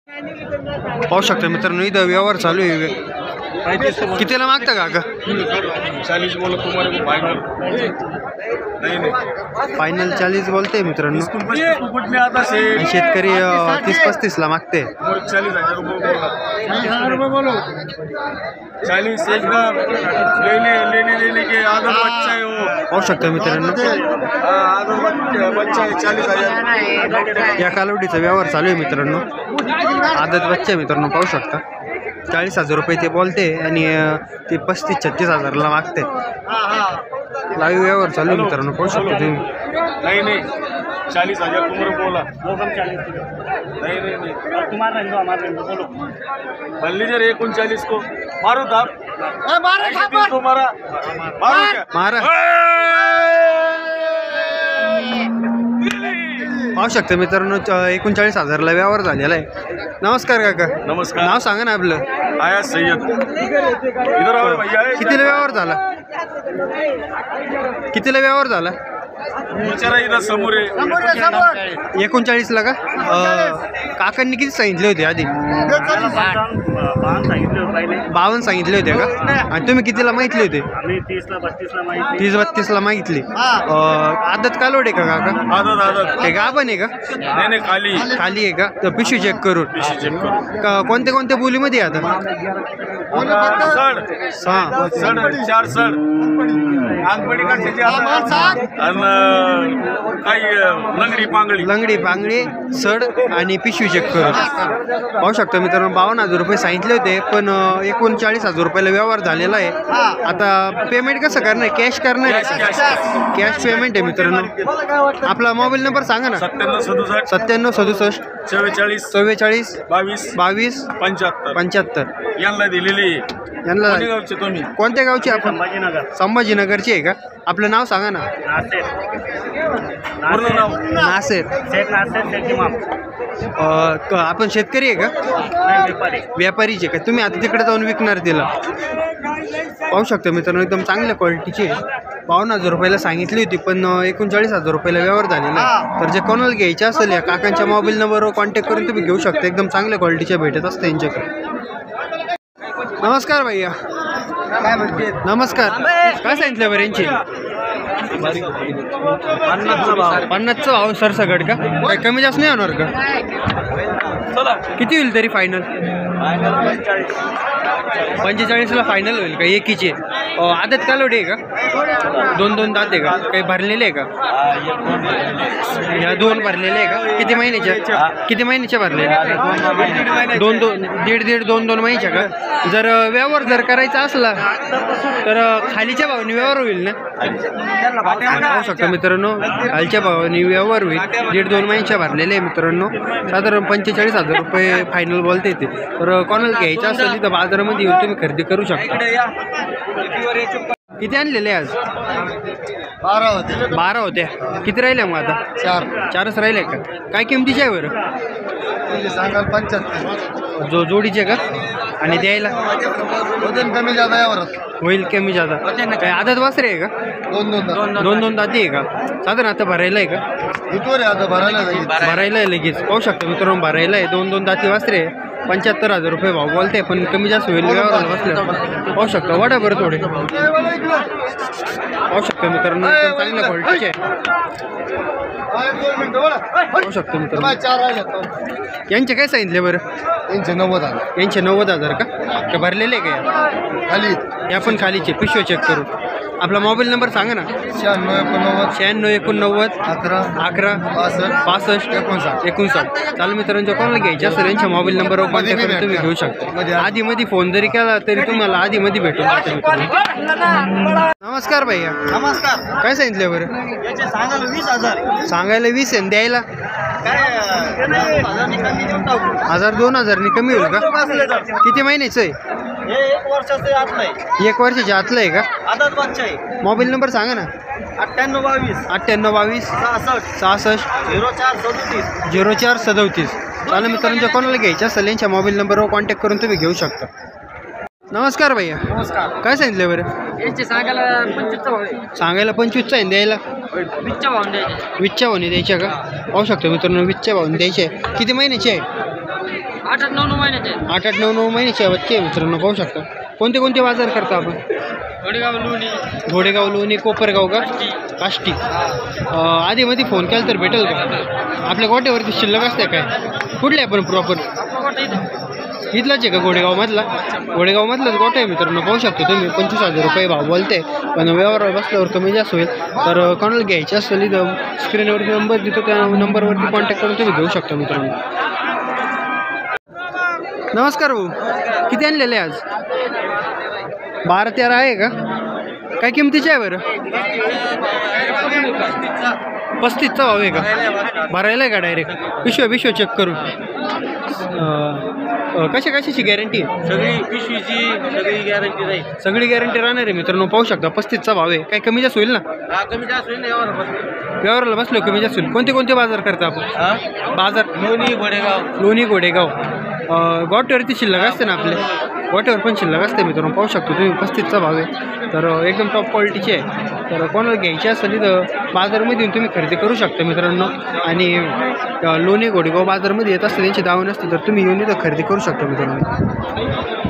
पाहू शकता मित्रांनो, इथं व्यवहार चालू आहे. कितीला मागता काका? 40 बोला तुम्हारे को फाइनल फायनल 40 बोलते मित्रांनो. में आता से शेतकरी 30-35 ला मागते. 40,000 रुपये बोलो. 40 एकदम लेने के आदत बच्चा है वो. पाहू शकता मित्रांनो, आदत बच्चा है. 40,000 या कालवडीचा व्यवहार चालू आहे मित्रांनो. आदत बच्चा आहे मित्रांनो, पाहू शकता. 40,000 रुपये ते बोलते आणि ते 35-36 हजारला मागते. लाईव्ह व्यवहार चालू आहे मित्रांनो, पाहू शकता तुम्ही. नहीं 40,000 तुम्हारे बोला. नहीं तुम्हारा बोलो. बल्लीजर 39 को मारो था. तुम्हारा मारा. पाहू शकता मित्रांनो, 39,000ला व्यवहार झालेला आहे. नमस्कार काका. नमस्कार. नाव सांगा ना आपलं. आया सय्यद. इधर आओ भैया. कितीला व्यवहार झाला? कितीला व्यवहार झाला? बिचारा इधर समोर आहे. 39ला का? काकांनी किती सांगितले होते आधी? 52 सांगितले होते का? आणि तुम्ही कितीला मागितले होते? 30-32ला मागितली. आदत कालवड आहे का काका? आदत हे गाभण आहे का? नाही खाली आहे का? तर पिशवी चेक करून. कोणत्या कोणत्या बोलीमध्ये आता? सड 4 सड आंगबडी काढायची काही लंगडी पांगडी सड आणि पिशवी चेक करून. पाहू शकता मित्रांनो, 52,000 रुपये सांगितले होते, पण 39,000 रुपयाला व्यवहार झालेला आहे. आता पेमेंट कसं करणार? कॅश करणार? कॅश पेमेंट आहे मित्रांनो. आपला मोबाईल नंबर सांगा ना. 97 67 44 22 75. यांना दिलेली. यांना गावचे तुम्ही? कोणत्या गावचे आपण? संभाजीनगरची आहे का? आपलं नाव सांगा ना. पूर्ण नाव नासेर. आपण शेतकरी आहे का? व्यापारीचे का? तुम्ही आता तिकडे जाऊन विकणार तिला? पाहू शकता मित्रांनो, एकदम चांगल्या क्वालिटीची आहे. 52,000 रुपयाला सांगितली होती, पण 39,000 रुपयाला व्यवहार झालेला आहे. तर जे कोणाला घ्यायचे असेल या काकांच्या मोबाईल नंबरवर कॉन्टॅक्ट करून तुम्ही घेऊ शकता. एकदम चांगल्या क्वालिटीच्या भेटत असते यांच्याकडे. नमस्कार भैया. काय म्हणते? नमस्कार. काय सांगितलं बरं यांची? 50चा भाव सरसकट का? काय कमी जास्त नाही होणार का? किती होईल तरी फायनल? 45ला फायनल होईल का? एकीचे आदत कालवडी आहे का? 2 दात आहे का? काही भरलेले आहे का? या 2 भरलेले आहे का? किती महिन्याच्या भरलेल्या? 2 महिन्याच्या का? जर व्यवहार करायचा असला तर खालीच्या भावाने व्यवहार होईल ना? पाहू शकता मित्रांनो, खालच्या भावाने व्यवहार होईल. 1.5-2 महिन्याच्या भरलेले आहे मित्रांनो. साधारण 45,000 रुपये फायनल बोलते येते. तर कोणाला घ्यायचं असेल तर बाजारामध्ये येऊन तुम्ही खरेदी करू शकता. किती आणलेले आज? 12 होत्या. किती राहिल्या मग आता? 4च राहिले का? काय किमतीचे आहे बरं? सांगाल 75. जोडीचे का? आणि द्यायला वजन कमी जादा यावर होईल. कमी जादा काय? आदत वासरे आहे का? 2 दाती आहे का? साधारण आता भरायला आहे का? आता भरायला आहे लगेच. पाहू शकता मित्रांनो, भरायला आहे. 2 दाती वासरे. 75,000 रुपये भाव बोलते, पण कमी जास्त होईल व्यवहाराला बसल्या. पाहू शकता. वाटा बरं थोडे. पाहू शकता मित्रांनो, चांगल्या क्वालिटीचे. पाहू शकतो मित्रांनो. यांचे काय सांगितले बरं? यांचे 90,000. यांचे 90,000 का? भरलेले का? खाली या पण खालीचे. पिशवी चेक करू. आपला मोबाईल नंबर सांगा ना. 96 89 11 65 59. चालू मित्रांच्या कोणाला घ्यायचे असेल यांच्या मोबाईल नंबरवर कॉन्टॅक्ट करून तुम्ही घेऊ शकता. आधीमध्ये फोन जरी केला तरी तुम्हाला आधीमध्ये भेटून जाते मित्रांनो. नमस्कार भैया. नमस्कार. काय सांगितलं बरं? सांगायला 20,000. सांगायला 20 आहे. द्यायला 1,000-2,000 कमी होईल का? किती महिन्याचं आहे? 1 वर्षाचं आतलं आहे. 1 वर्षाच्या आतलं आहे का? आदत बच्चा आहे. मोबाईल नंबर सांगा ना. 98 22 66 04 37. चालेल मित्रांच्या कोणाला घ्यायचं असेल यांच्या मोबाईल नंबरवर कॉन्टॅक्ट करून तुम्ही घेऊ शकता. नमस्कार भैया. नमस्कार. काय सांगितलं बरं? याचे सांगायला 25चा भाव आहे. सांगायला 25चा आहे. द्यायला 20च्या भावाने द्यायचे. 20च्या भावाने द्यायच्या का? पाहू शकतो मित्रांनो, 20च्या भावाने द्यायचे. किती महिन्याचे आहे? 8-9 महिन्याचे आहेत. 8-9 महिन्याचे बच्चे आहे मित्रांनो, पाहू शकता. कोणते कोणते बाजार करता आपण? घोडेगाव लोणी, घोडेगाव, लोणी, कोपरगाव का? काष्टी. आधीमध्ये फोन केला तर भेटेल का? आपल्या गोट्यावरती शिल्लक असते काय? कुठले आपण प्रॉपर आपला गोठा इथं. इथलाच आहे का? घोडेगावमधला? घोडेगावमधलाच गोठा आहे मित्रांनो, पाहू शकतो तुम्ही. 25,000 रुपये भाव बोलते, पण व्यवहार बसल्यावर कमी जास्त होईल. तर कोणाला घ्यायचे असेल इथं स्क्रीनवरती नंबर देतो, त्या नंबरवरती कॉन्टॅक्ट करून तुम्ही घेऊ शकता मित्रांनो. नमस्कार भाऊ, किती आणलेले आज? 12-13 आहे का? काय किमतीचे आहे बरं? 35चा भाव आहे का? भरायला आहे का डायरेक्ट? पिशव्या चेक करून? कशाची गॅरंटी आहे? सगळी पिशवीची सगळी गॅरंटी राहील. सगळी गॅरंटी राहणार आहे मित्रांनो, पाहू शकता. 35चा भाव आहे. काय कमी जास्त होईल ना? हा, कमी जास्त होईल ना व्यवहाराला बसलो कमी जास्त होईल. कोणते कोणते बाजार करता आपण? बाजार लोणी, घोडेगाव. लोणी, घोडेगाव. गोट्यावरती शिल्लक असते ना आपले? गोट्यावर पण शिल्लक असते मित्रांनो, पाहू शकतो तुम्ही. 35चा भाव आहे, तर एकदम टॉप क्वालिटीचे आहे. तर कोणाला घ्यायचे असेल तर बाजारमध्ये येऊन तुम्ही खरेदी करू शकता मित्रांनो. आणि लोणी, घोडेगाव बाजारमध्ये येत असते, त्यांची दावण असते, तर तुम्ही येऊन इथं खरेदी करू शकता मित्रांनो.